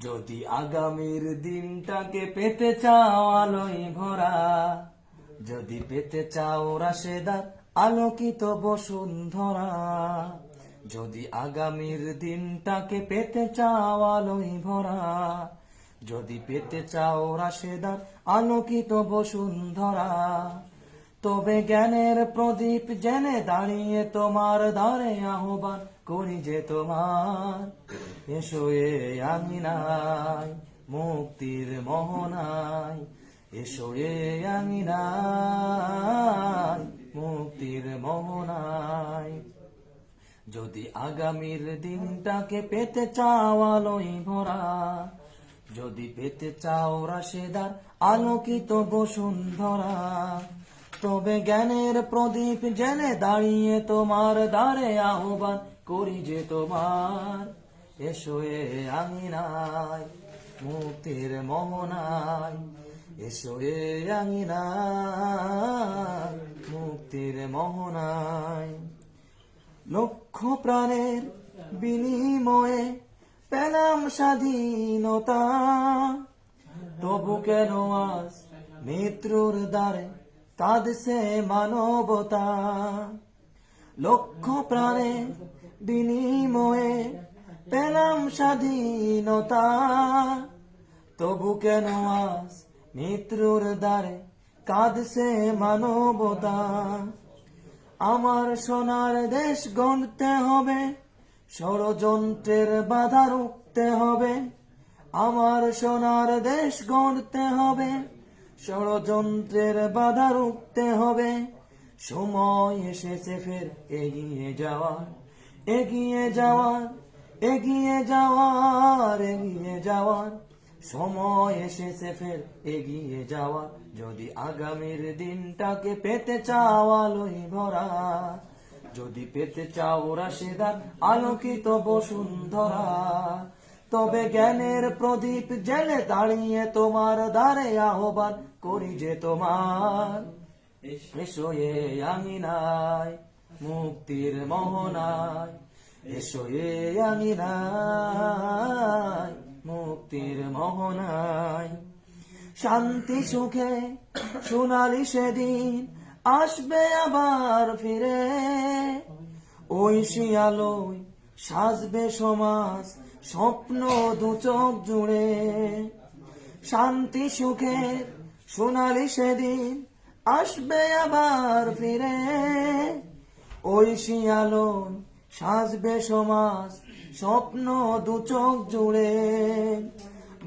যদি আগামীর দিনটাকে পেতে চাও আলোয় ভরা, যদি পেতে চাও রাশেদার আলোকিত বসুন্ধরা, যদি আগামীর দিনটাকে পেতে চাও আলোয় ভরা, যদি পেতে চাও রাশেদার আলোকিত বসুন্ধরা, তবে জ্ঞানের প্রদীপ জেনে দাঁড়িয়ে তোমার দ্বারে আহ্বান করি যে তোমার, এসো এ আঙিনায় মুক্তির মোহনায়, এসো এ আঙিনায় মুক্তির মোহনায়। যদি আগামীর দিনটাকে পেতে চাও আলোয় ভরা, যদি পেতে চাও রাশেদার আলোকিত বসুন্ধরা, তবে জ্ঞানের প্রদীপ জেনে দাঁড়িয়ে তোমার দ্বারে আহ্বান করি যে তোমার, এসো এ আঙিনায় মুক্তির মোহনায়, এসো এ আঙিনায় মুক্তির মোহনায়। লক্ষ প্রাণের বিনিময়ে পেলাম স্বাধীনতা, তবু কেন আজ মৃত্যুর দ্বারে কাঁদছে মানবতা। লক্ষ প্রাণের বিনিময়ে পেলাম স্বাধীনতা, তবু কেন আজ মৃত্যুর দ্বারে কাঁদছে মানবতা। আমার সোনার দেশ গড়তে হবে, ষড়যন্ত্রের বাধা রুখতে হবে। আমার সোনার দেশ গড়তে হবে, ষড়যন্ত্রের বাধা রুখতে হবে। সময় এসেছে ফের এগিয়ে যাওয়ার, এগিয়ে যাওয়ার, এগিয়ে যাওয়ার, এগিয়ে যাওয়ার। সময় এসেছে ফের এগিয়ে যাওয়ার। যদি আগামীর দিনটাকে পেতে চাও আলোয় ভরা, যদি পেতে চাও রাশেদার আলোকিত বসুন্ধরা, তবে জ্ঞানের প্রদীপ জেলে দাঁড়িয়ে তোমার দ্বারে আহ্বান করি যে তোমার, এসো এ আঙিনায় মুক্তির মোহনায়, এসো এ আঙিনায় মুক্তির মোহনায়। শান্তি সুখে সোনালি সেদিন আসবে আবার ফিরে, ঐশী আলোয় সাজবে সমাজ স্বপ্ন দু চোখ জুড়ে। শান্তি সুখের সোনালি সেদিন আসবে আবার ফিরে, ঐশী আলোয় সাজবে সমাজ স্বপ্ন দু চোখ জুড়ে।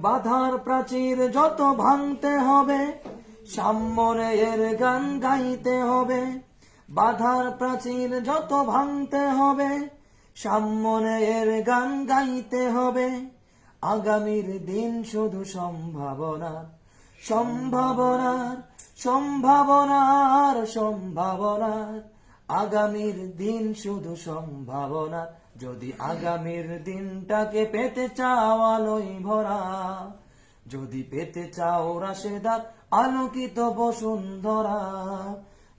বাধার প্রাচীর যত ভাঙতে হবে, সাম্যের গান গাইতে হবে। বাধার প্রাচীর যত ভাঙতে হবে, সাম্যের গান গাইতে হবে। আগামীর দিন শুধু সম্ভাবনার, সম্ভাবনার, সম্ভাবনার, সম্ভাবনার। আগামীর দিন শুধু সম্ভাবনার। যদি আগামীর দিনটাকে পেতে চাও আলোয় ভরা, যদি পেতে চাও রাশেদার আলোকিত বসুন্ধরা,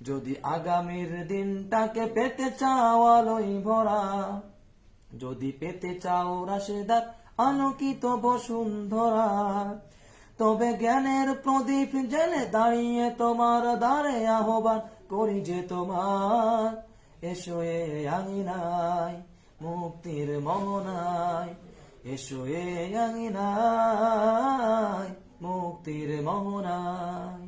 যদি আগামীর দিনটাকে পেতে চাও আলোয় ভরা, যদি পেতে চাও রাশেদার আলোকিত বসুন্ধরা, তবে জ্ঞানের প্রদীপ জেলে দাঁড়িয়ে তোমার দ্বারে আহ্বান করি যে তোমার, এসো এ আঙিনায় মুক্তির মোহনায়, এসো এ আঙিনায় মুক্তির মোহনায়।